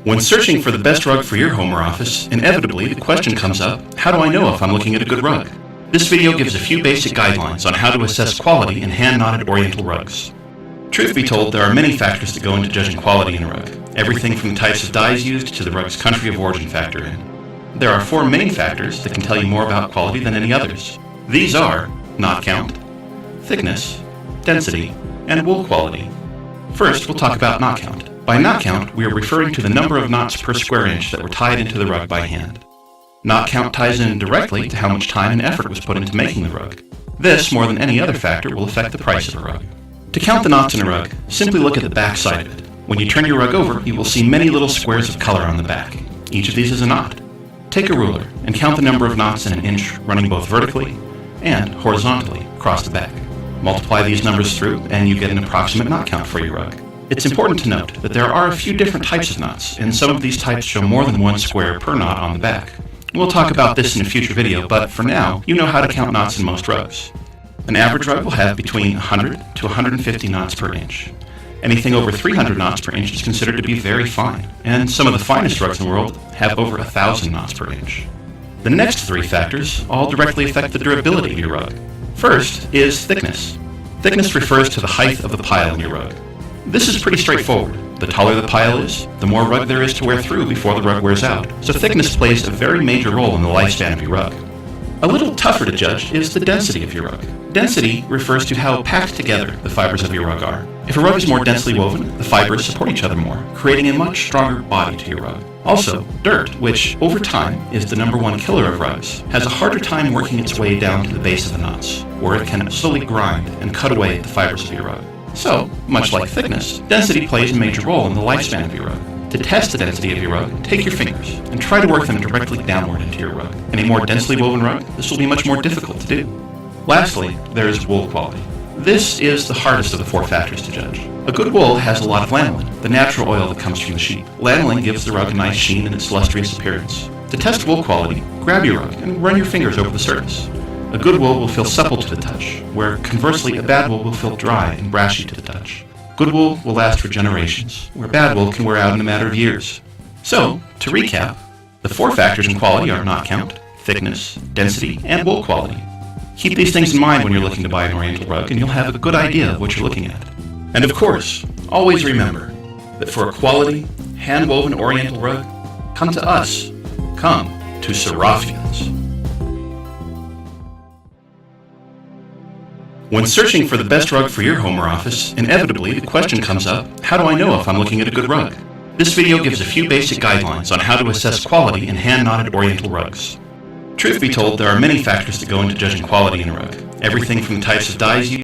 When searching for the best rug for your home or office, inevitably the question comes up, how do I know if I'm looking at a good rug? This video gives a few basic guidelines on how to assess quality in hand-knotted Oriental rugs. Truth be told, there are many factors that go into judging quality in a rug. Everything from the types of dyes used to the rug's country of origin factor in. There are 4 main factors that can tell you more about quality than any others. These are knot count, thickness, density, and wool quality. First, we'll talk about knot count. By knot count, we are referring to the number of knots per square inch that were tied into the rug by hand. Knot count ties in directly to how much time and effort was put into making the rug. This, more than any other factor, will affect the price of a rug. To count the knots in a rug, simply look at the back side of it. When you turn your rug over, you will see many little squares of color on the back. Each of these is a knot. Take a ruler and count the number of knots in an inch running both vertically and horizontally across the back. Multiply these numbers through and you get an approximate knot count for your rug. It's important to note that there are a few different types of knots, and some of these types show more than one square per knot on the back. We'll talk about this in a future video, but for now, you know how to count knots in most rugs. An average rug will have between 100 to 150 knots per inch. Anything over 300 knots per inch is considered to be very fine, and some of the finest rugs in the world have over 1,000 knots per inch. The next 3 factors all directly affect the durability of your rug. First is thickness. Thickness refers to the height of the pile in your rug. This is pretty straightforward. The taller the pile is, the more rug there is to wear through before the rug wears out, so thickness plays a very major role in the lifespan of your rug. A little tougher to judge is the density of your rug. Density refers to how packed together the fibers of your rug are. If a rug is more densely woven, the fibers support each other more, creating a much stronger body to your rug. Also, dirt, which over time is the #1 killer of rugs, has a harder time working its way down to the base of the knots, where it can slowly grind and cut away at the fibers of your rug. So, much like thickness, density plays a major role in the lifespan of your rug. To test the density of your rug, take your fingers and try to work them directly downward into your rug. In a more densely woven rug, this will be much more difficult to do. Lastly, there is wool quality. This is the hardest of the 4 factors to judge. A good wool has a lot of lanolin, the natural oil that comes from the sheep. Lanolin gives the rug a nice sheen and its lustrous appearance. To test wool quality, grab your rug and run your fingers over the surface. A good wool will feel supple to the touch, where conversely a bad wool will feel dry and brashy to the touch. Good wool will last for generations, where bad wool can wear out in a matter of years. So, to recap, the 4 factors in quality are knot count, thickness, density, and wool quality. Keep these things in mind when you're looking to buy an Oriental rug, and you'll have a good idea of what you're looking at. And of course, always remember that for a quality, hand-woven Oriental rug, come to us. Come to Serafians. When searching for the best rug for your home or office, inevitably the question comes up, how do I know if I'm looking at a good rug? This video gives a few basic guidelines on how to assess quality in hand-knotted Oriental rugs. Truth be told, there are many factors that go into judging quality in a rug. Everything from the types of dyes used